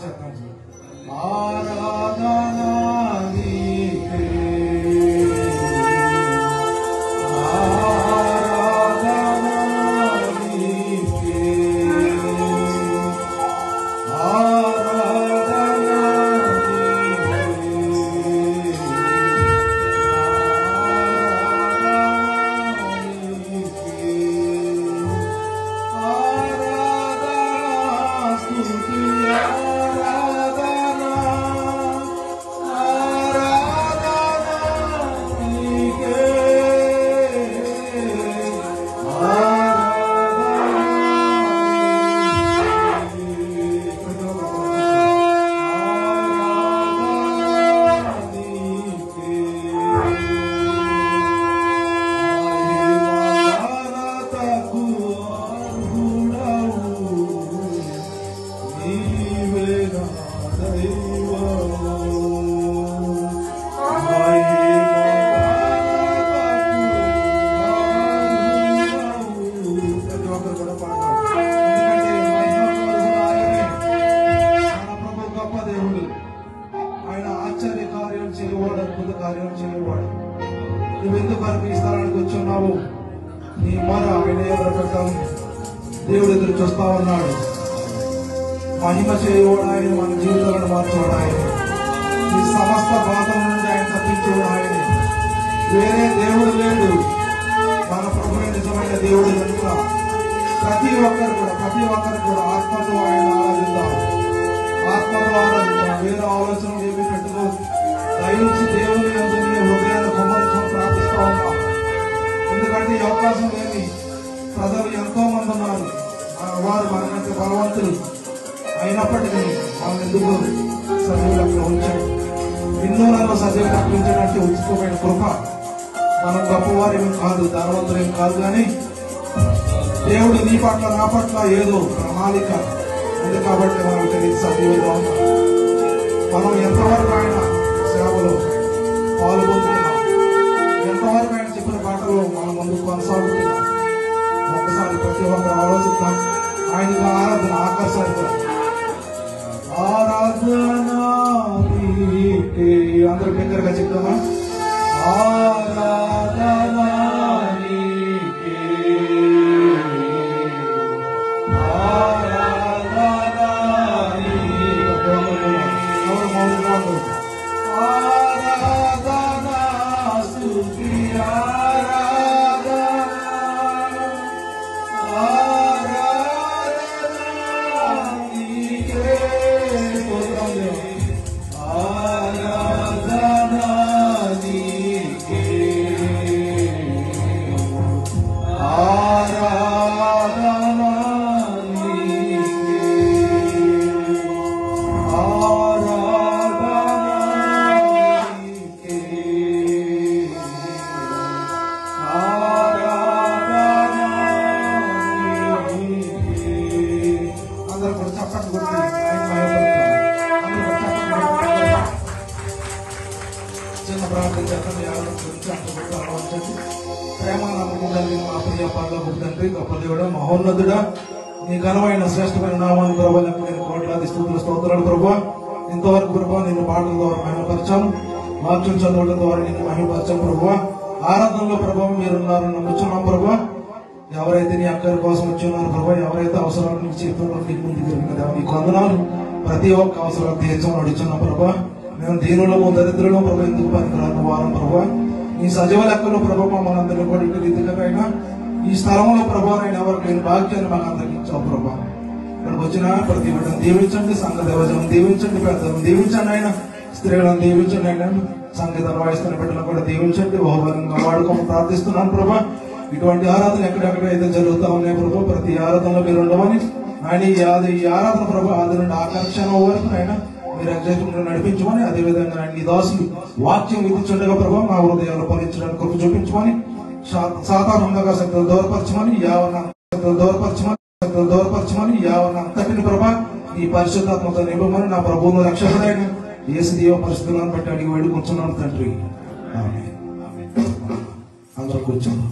ప్రార్థన చేద్దాం. ఆరాధన నీకే, ఆరాధన నీకే, ఆరాధన నువ్వెందుకు వరకు ఈ స్థలానికి వచ్చున్నావు? నీ మొర ఆయన ఎదురపెట్టాం. దేవుడు ఎదురు చూస్తా ఉన్నాడు. మహిమ చేయవాడు ఆయన, మన జీవితాలను మార్చేవాడు ఆయన, ఈ సమస్త బాధల నుండి ఆయన తప్పించేవాడు ఆయన. వేరే దేవుడు లేడు, మన ప్రభువే నిజమైన దేవుడు కనుక ప్రతి ఒక్కరు కూడా ఆత్మతో ఆయన ఆరాధిద్దాం. ఆత్మ ద్వారా వేరే ఆలోచనలు ఏమి పెట్టుకోవచ్చు. దయచి దేవుని యందు నీ హృదయాన్ని కుమ్మరించడం ప్రార్థిస్తా ఉన్నాం. ఎందుకంటే ఈ అవకాశం లేని ప్రజలు ఎంతో మంది ఉన్నారు. వారు మనకంటే బలవంతులు అయినప్పటికీ మనం ఎందుకు సజీవులకు ఉంచాడు. ఎన్నో నన్ను సజీవులు తప్పించడానికి ఉచితమైన కృప. మనం గొప్పవారేమీ కాదు, ధనవంతులేం కాదు, కానీ దేవుడు నీ పట్ల నా పట్ల ఏదో ప్రణాళిక ఉంది కాబట్టి మనం తెలియదు సజీవులుగా ఉన్నాం. మనం ఎంతవరకు ఆయన సేవలో పాల్గొంటున్నాం, ఎంతవరకు ఆయన చెప్పిన పాటలో మనం ముందుకు కొనసాగుతున్నాం. ఒక్కసారి ప్రతి ఒక్కరు ఆలోచిద్దాం. ఆయనకు ఆరాధన ఆకర్షణ ఆరాధన నీకే. అందరూ బిగ్గరగా చెప్తామా? ఆరాధన నీకే, ఆరాధన నీకే, ఆరాధన స్తుతి ఆరాధన, ఆరాధన నీకే, ఆరాధన నీకే, ఆరాధన నీకే, చిన్న ప్రార్థన చేస్తాను. ప్రేమ నమ్మకం కలిగిన మా ప్రియ పరలోక తండ్రి, గొప్ప దేవుడా, మహోన్నతుడా, నీ ఘనమైన శ్రేష్టమైన నామాన్ని ప్రభావ నేను కోట్లాది స్తుతులు స్తోత్రాలు ప్రభావ. ఇంతవరకు ప్రభావ నిన్ను పాటల ద్వారా మహిమపరచాను, వాక్యం చదవడం ద్వారా నిన్ను మహిమపరచాం ప్రభావ. ఆరాధనలో ప్రభావం మీరున్నారని నమ్ముచున్నాం ప్రభావ. ఎవరైతే నీ అక్కడి కోసం వచ్చున్నారు ప్రభావ, ఎవరైతే అవసరాలు నీకు చెప్తున్నారో నీకు ముందు జరిగిన నీకు వందనాలు. ప్రతి ఒక్క అవసరాలు తీర్చమని అడుగుతున్నాం ప్రభావ. మేము దీనులము దరిద్రులు ప్రభావ, ఎందుకు పనికిరాని వారం ప్రభావ. నీ సజీవ లెక్కలో ప్రభావ మనందరినీ కూడా ఇంటి రీతిగా ఈ స్థలంలో ప్రభావ నేను ఎవరికి లేని భాగ్యాన్ని మాకు అందరికి ఇచ్చావు ప్రభావ. ఇక్కడికి వచ్చిన ప్రతి బిడ్డను దీవించండి, సంఘ దేవజనం దీవించండి, పెద్దలను దీవించండి, ఆయన స్త్రీలను దీవించండి, ఆయన సంగీతాలు వాయిస్తున్న బిడ్డలను కూడా దీవించండి. బహుభాగంగా వాడుకోమని ప్రార్థిస్తున్నాను ప్రభా. ఇటువంటి ఆరాధన ఎక్కడెక్కడ అయితే జరుగుతా ఉన్నాయి ప్రభావ, ప్రతి ఆరాధనలో మీరు ఉండమని ఆయన ఈ ఆరాధన ప్రభావ ఆది నుండి ఆకర్షణ వరకు ఆయన మీరు ఎగ్జైట్మెంట్ నడిపించమని, అదేవిధంగా ఆయన నీ దాసులు వాక్యం విధించుండగా ప్రభావ మా హృదయాలు ఫలించడానికి కృప చూపించమని, సాతాను అంధకార శక్తులు దూరపరచమని, దూరపరచమని యావన్న అంతటిని ప్రభా ఈ పరిశుద్ధాత్మతో నింపమని నా ప్రభువును రక్షకుడైన యేసు దేవ పరిశుద్ధులను బట్టి అడిగి వేడుకుంటున్నాను తండ్రి. అందరూ కూర్చోండి.